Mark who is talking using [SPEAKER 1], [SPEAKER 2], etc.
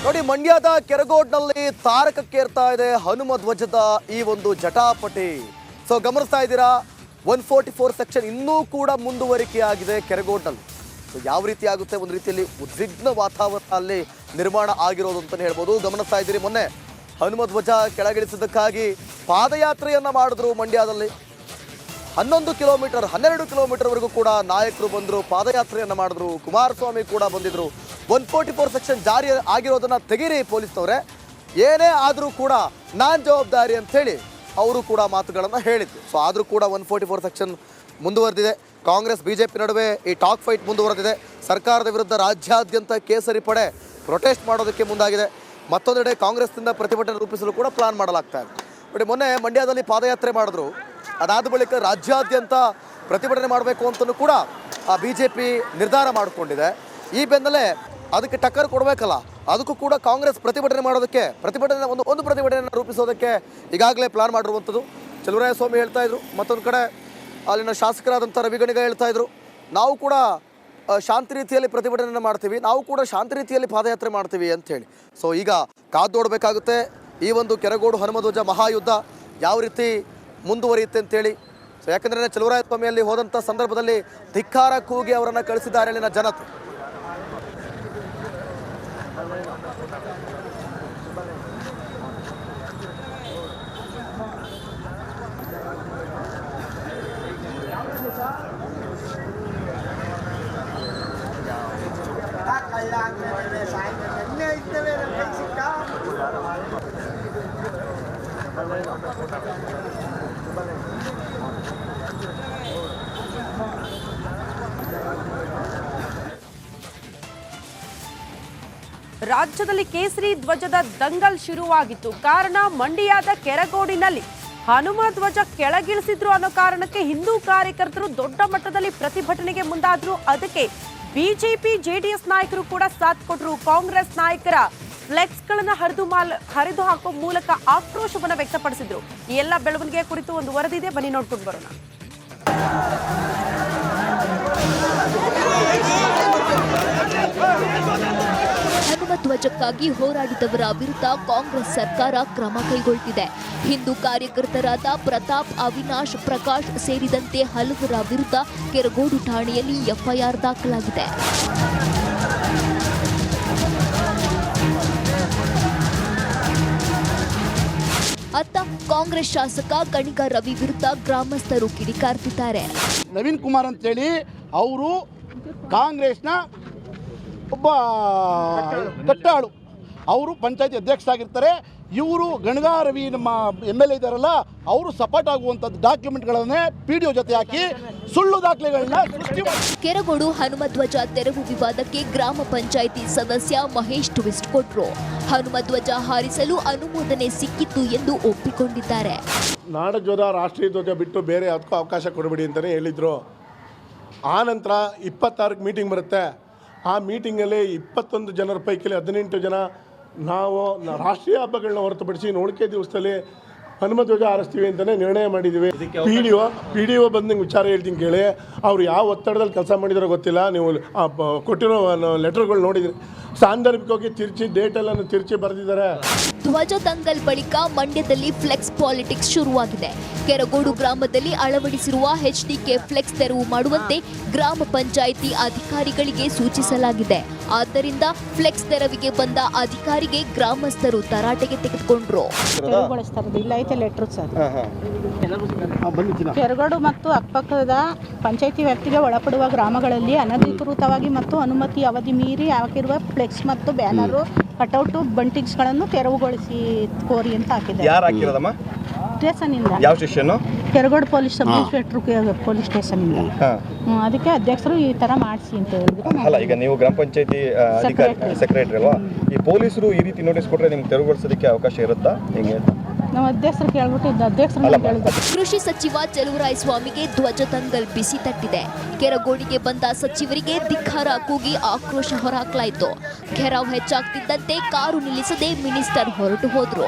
[SPEAKER 1] ನೋಡಿ, ಮಂಡ್ಯದ ಕೆರಗೋಡ್ನಲ್ಲಿ ತಾರಕಕ್ಕೇರ್ತಾ ಇದೆ ಹನುಮ ಧ್ವಜದ ಈ ಒಂದು ಜಟಾಪಟಿ. ಸೊ ಗಮನಿಸ್ತಾ ಇದ್ದೀರಾ, 144 ಸೆಕ್ಷನ್ ಇನ್ನೂ ಕೂಡ ಮುಂದುವರಿಕೆಯಾಗಿದೆ ಕೆರಗೋಡ್ನಲ್ಲಿ. ಸೊ ಯಾವ ರೀತಿ ಆಗುತ್ತೆ, ಒಂದು ರೀತಿಯಲ್ಲಿ ಉದ್ವಿಗ್ನ ವಾತಾವರಣ ಅಲ್ಲಿ ನಿರ್ಮಾಣ ಆಗಿರೋದು ಅಂತಲೇ ಹೇಳ್ಬೋದು. ಗಮನಿಸ್ತಾ ಇದ್ದೀರಿ, ಮೊನ್ನೆ ಹನುಮ ಧ್ವಜ ಕೆಳಗಿಳಿಸಿದ್ದಕ್ಕಾಗಿ ಪಾದಯಾತ್ರೆಯನ್ನ ಮಾಡಿದ್ರು ಮಂಡ್ಯದಲ್ಲಿ. 11 ಕಿಲೋಮೀಟರ್ 12 ಕಿಲೋಮೀಟರ್ವರೆಗೂ ಕೂಡ ನಾಯಕರು ಬಂದರು, ಪಾದಯಾತ್ರೆಯನ್ನು ಮಾಡಿದ್ರು. ಕುಮಾರಸ್ವಾಮಿ ಕೂಡ ಬಂದಿದ್ರು. 144 ಸೆಕ್ಷನ್ ಜಾರಿ ಆಗಿರೋದನ್ನ ತೆಗೀರಿ ಪೊಲೀಸ್ನವರೇ, ಏನೇ ಆದರೂ ಕೂಡ ನಾನು ಜವಾಬ್ದಾರಿ ಅಂಥೇಳಿ ಅವರು ಕೂಡ ಮಾತುಗಳನ್ನು ಹೇಳಿದ್ರು. ಸೊ ಆದರೂ ಕೂಡ 144 ಸೆಕ್ಷನ್ ಮುಂದುವರೆದಿದೆ. ಕಾಂಗ್ರೆಸ್ ಬಿಜೆಪಿ ನಡುವೆ ಈ ಟಾಕ್ ಫೈಟ್ ಮುಂದುವರೆದಿದೆ. ಸರ್ಕಾರದ ವಿರುದ್ಧ ರಾಜ್ಯಾದ್ಯಂತ ಕೇಸರಿ ಪಡೆ ಪ್ರೊಟೆಸ್ಟ್ ಮಾಡೋದಕ್ಕೆ ಮುಂದಾಗಿದೆ. ಮತ್ತೊಂದೆಡೆ ಕಾಂಗ್ರೆಸ್ನಿಂದ ಪ್ರತಿಭಟನೆ ರೂಪಿಸಲು ಕೂಡ ಪ್ಲಾನ್ ಮಾಡಲಾಗ್ತಾ ಇದೆ. ನೋಡಿ, ಮೊನ್ನೆ ಮಂಡ್ಯದಲ್ಲಿ ಪಾದಯಾತ್ರೆ ಮಾಡಿದ್ರು. ಅದಾದ ಬಳಿಕ ರಾಜ್ಯಾದ್ಯಂತ ಪ್ರತಿಭಟನೆ ಮಾಡಬೇಕು ಅಂತಲೂ ಕೂಡ ಬಿಜೆಪಿ ನಿರ್ಧಾರ ಮಾಡಿಕೊಂಡಿದೆ. ಈ ಬೆನ್ನಲ್ಲೇ ಅದಕ್ಕೆ ಟಕ್ಕರ್ ಕೊಡಬೇಕಲ್ಲ, ಅದಕ್ಕೂ ಕೂಡ ಕಾಂಗ್ರೆಸ್ ಪ್ರತಿಭಟನೆ ಮಾಡೋದಕ್ಕೆ ಒಂದು ಪ್ರತಿಭಟನೆಯನ್ನು ರೂಪಿಸೋದಕ್ಕೆ ಈಗಾಗಲೇ ಪ್ಲಾನ್ ಮಾಡಿರುವಂಥದ್ದು. ಚಲುವರಾಯಸ್ವಾಮಿ ಹೇಳ್ತಾ ಇದ್ರು, ಮತ್ತೊಂದು ಕಡೆ ಅಲ್ಲಿನ ಶಾಸಕರಾದಂಥ ರವಿಗಣಿಗ ಹೇಳ್ತಾ ಇದ್ರು, ನಾವು ಕೂಡ ಶಾಂತಿ ರೀತಿಯಲ್ಲಿ ಪ್ರತಿಭಟನೆಯನ್ನು ಮಾಡ್ತೀವಿ, ನಾವು ಕೂಡ ಶಾಂತಿ ರೀತಿಯಲ್ಲಿ ಪಾದಯಾತ್ರೆ ಮಾಡ್ತೀವಿ ಅಂಥೇಳಿ. ಸೊ ಈಗ ಕಾದು ನೋಡಬೇಕಾಗುತ್ತೆ ಈ ಒಂದು ಕೆರಗೋಡು ಹನುಮಧ್ವಜ ಮಹಾಯುದ್ಧ ಯಾವ ರೀತಿ ಮುಂದುವರಿಯುತ್ತೆ ಅಂತೇಳಿ. ಸೊ ಯಾಕಂದರೆ ಚಲುವರಾಯಸ್ವಾಮಿಯಲ್ಲಿ ಹೋದಂಥ ಸಂದರ್ಭದಲ್ಲಿ ಧಿಕ್ಕಾರ ಕೂಗಿ ಅವರನ್ನು ಕಳಿಸಿದ್ದಾರೆ ಅಲ್ಲಿನ ಜನತೆ.
[SPEAKER 2] ರಾಜ್ಯದಲ್ಲಿ ಕೇಸರಿ ಧ್ವಜದ ದಂಗಲ್ ಶುರುವಾಗಿತ್ತು. ಕಾರಣ ಮಂಡ್ಯದ ಕೆರಗೋಡಿನಲ್ಲಿ ಹನುಮ ಧ್ವಜ ಕೆಳಗಿಳಿಸಿದ್ರು ಅನ್ನೋ ಕಾರಣಕ್ಕೆ ಹಿಂದೂ ಕಾರ್ಯಕರ್ತರು ದೊಡ್ಡ ಮಟ್ಟದಲ್ಲಿ ಪ್ರತಿಭಟನೆಗೆ ಮುಂದಾದ್ರು. ಅದಕ್ಕೆ ಬಿಜೆಪಿ ಜೆಡಿಎಸ್ ನಾಯಕರು ಕೂಡ ಸಾಥ್ ಕೊಟ್ಟರು. ಕಾಂಗ್ರೆಸ್ ನಾಯಕರ ಫ್ಲೆಕ್ಸ್ಗಳನ್ನ ಹರಿದು ಹಾಕುವ ಮೂಲಕ ಆಕ್ರೋಶವನ್ನು ವ್ಯಕ್ತಪಡಿಸಿದ್ರು. ಈ ಎಲ್ಲ ಬೆಳವಣಿಗೆ ಕುರಿತು ಒಂದು ವರದಿ ಇದೆ, ಬನ್ನಿ ನೋಡ್ಕೊಂಡು ಬರೋಣ.
[SPEAKER 3] ಹನುಮ ಧ್ವಜಕ್ಕಾಗಿ ಹೋರಾಡಿದವರ ವಿರುದ್ಧ ಕಾಂಗ್ರೆಸ್ ಸರ್ಕಾರ ಕ್ರಮ ಕೈಗೊಳ್ಳಿದೆ. ಹಿಂದೂ ಕಾರ್ಯಕರ್ತರಾದ ಪ್ರತಾಪ್, ಅವಿನಾಶ್, ಪ್ರಕಾಶ್ ಸೇರಿದಂತೆ ಹಲವರ ವಿರುದ್ಧ ಕೆರಗೋಡು ಠಾಣೆಯಲ್ಲಿ ಎಫ್ಐಆರ್ ದಾಖಲಾಗಿದೆ. ಅತ್ತ ಕಾಂಗ್ರೆಸ್ ಶಾಸಕ ಗಣಿಗ ರವಿ ವಿರುದ್ಧ ಗ್ರಾಮಸ್ಥರು ಕಿಡಿಕಾರ್ತಿದ್ದಾರೆ.
[SPEAKER 4] ನವೀನ್ ಕುಮಾರ್ ಅಂತೇಳಿ ಅವರು ಕಾಂಗ್ರೆಸ್ನ ಒಬ್ಬ ಕಟ್ಟಾಳು, ಅವರು ಪಂಚಾಯತಿ ಅಧ್ಯಕ್ಷರಾಗಿರ್ತಾರೆ. ಇವರು ಗಣಿಗ ರವಿ ನಮ್ಮ MLA ಇದ್ದಾರಲ್ಲ, ಅವರು ಸಪೋರ್ಟ್ ಆಗುವಂಥದ್ದು ಡಾಕ್ಯುಮೆಂಟ್ಗಳನ್ನೇ PDO ಜೊತೆ ಹಾಕಿ ಸುಳ್ಳು ದಾಖಲೆಗಳನ್ನ ಸೃಷ್ಟಿ ಮಾಡಿ.
[SPEAKER 3] ಕೆರಗೋಡು ಹನುಮಧ್ವಜ ತೆರವು ವಿವಾದಕ್ಕೆ ಗ್ರಾಮ ಪಂಚಾಯಿತಿ ಸದಸ್ಯ ಮಹೇಶ್ ಟ್ವಿಸ್ಟ್ ಕೊಟ್ಟರು. ಹನುಮಧ್ವಜ ಹಾರಿಸಲು ಅನುಮೋದನೆ ಸಿಕ್ಕಿತ್ತು ಎಂದು ಒಪ್ಪಿಕೊಂಡಿದ್ದಾರೆ.
[SPEAKER 5] ನಾಡಧ್ವಜ, ರಾಷ್ಟ್ರೀಯ ಧ್ವಜ ಬಿಟ್ಟು ಬೇರೆ ಯಾವುದಕ್ಕೂ ಅವಕಾಶ ಕೊಡಬೇಡಿ ಅಂತಲೇ ಹೇಳಿದರು. ಆ ನಂತರ 26ಕ್ಕೆ ಮೀಟಿಂಗ್ ಬರುತ್ತೆ. ಆ ಮೀಟಿಂಗಲ್ಲಿ 21 ಜನರ ಪೈಕಿ 18 ಜನ ನಾವು ರಾಷ್ಟ್ರೀಯ ಹಬ್ಬಗಳನ್ನ ಹೊರತುಪಡಿಸಿ ಉಳಿಕೆ ದಿವಸದಲ್ಲಿ ಹನುಮಧ್ವಜ ಹಾರಿಸ್ತೀವಿ ಅಂತಲೇ ನಿರ್ಣಯ ಮಾಡಿದ್ದೀವಿ. PDO ಬಂದು ನಿಮ್ಗೆ ವಿಚಾರ ಹೇಳ್ತೀನಿ ಕೇಳಿ. ಅವ್ರು ಯಾವ ಒತ್ತಡದಲ್ಲಿ ಕೆಲಸ ಮಾಡಿದಾರೋ ಗೊತ್ತಿಲ್ಲ. ನೀವು ಕೊಟ್ಟಿರೋ ಲೆಟರ್ಗಳು ನೋಡಿದ್ರಿ, ಸಾಂದರ್ಭಿಕವಾಗಿ ತಿರ್ಚಿ ಡೇಟೆಲ್ಲನ್ನು ತಿರ್ಚಿ ಬರೆದಿದ್ದಾರೆ.
[SPEAKER 3] ಧ್ವಜ ದಂಗಲ್ ಬಳಿಕ ಮಂಡ್ಯದಲ್ಲಿ ಫ್ಲೆಕ್ಸ್ ಪಾಲಿಟಿಕ್ಸ್ ಶುರುವಾಗಿದೆ. ಕೆರಗೋಡು ಗ್ರಾಮದಲ್ಲಿ ಅಳವಡಿಸಿರುವ HDK ಫ್ಲೆಕ್ಸ್ ತೆರವು ಮಾಡುವಂತೆ ಗ್ರಾಮ ಪಂಚಾಯಿತಿ ಅಧಿಕಾರಿಗಳಿಗೆ ಸೂಚಿಸಲಾಗಿದೆ. ಆದ್ದರಿಂದ ಫ್ಲೆಕ್ಸ್ ತೆರವಿಗೆ ಬಂದ ಅಧಿಕಾರಿಗೆ ಗ್ರಾಮಸ್ಥರು ತರಾಟೆಗೆ ತೆಗೆದುಕೊಂಡ್ರು.
[SPEAKER 6] ಕೆರಗೋಡು ಮತ್ತು ಅಕ್ಕಪಕ್ಕದ ಪಂಚಾಯಿತಿ ವ್ಯಾಪ್ತಿಗೆ ಒಳಪಡುವ ಗ್ರಾಮಗಳಲ್ಲಿ ಅನಧಿಕೃತವಾಗಿ ಮತ್ತು ಅನುಮತಿ ಅವಧಿ ಮೀರಿ ಹಾಕಿರುವ ಫ್ಲೆಕ್ಸ್ ಮತ್ತು ಬ್ಯಾನರು, ಕಟೌಟು, ಬಂಟಿಂಗ್ಸ್ಗಳನ್ನು ತೆರವುಗೊಳಿಸಿ ಕೋರಿ ಅಂತ ಹಾಕಿದ್ದಾರೆ.
[SPEAKER 7] ಯಾರು ಹಾಕಿರೋದಮ್ಮ?
[SPEAKER 6] ಸ್ಟೇಷನಿಂದ.
[SPEAKER 7] ಯಾವ station?
[SPEAKER 6] Keragodu police sub inspector police ಸ್ಟೇಷನಿಂದ. ಅದಕ್ಕೆ ಅಧ್ಯಕ್ಷರು ಈ ತರ ಮಾಡಿಸಿ ಅಂತ ಹೇಳಿದ್ರು.
[SPEAKER 7] ಅಲ್ಲ, ಈಗ ನೀವು ಗ್ರಾಮ ಪಂಚಾಯತಿ ಸೆಕ್ರೆಟರಿ ಅಲ್ವಾ, ಈ ಪೊಲೀಸರು ಈ ರೀತಿ ನೋಟಿಸ್ ಕೊಟ್ಟರೆ ನಿಮ್ಗೆ ತೆರವುಗೊಳಿಸೋದಕ್ಕೆ ಅವಕಾಶ ಇರುತ್ತಾ? ಹೆಂಗೆ
[SPEAKER 6] ನಾವು ಅಧ್ಯಕ್ಷರು ಕೇಳ್ಬಿಟ್ಟು ಅಧ್ಯಕ್ಷರು.
[SPEAKER 3] ಕೃಷಿ ಸಚಿವ ಚಲುವರಾಯಸ್ವಾಮಿಗೆ ಧ್ವಜ ದಂಗಲ್ ಬಿಸಿ ತಟ್ಟಿದೆ. ಕೆರಗೋಡಿಗೆ ಬಂದ ಸಚಿವರಿಗೆ ಧಿಕ್ಕಾರ ಕೂಗಿ ಆಕ್ರೋಶ ಹೊರಹಾಕಲಾಯಿತು. ಘೆರಾವ್ ಹೆಚ್ಚಾಗ್ತಿದ್ದಂತೆ ಕಾರು ನಿಲ್ಲಿಸದೆ ಮಿನಿಸ್ಟರ್ ಹೊರಟು ಹೋದ್ರು.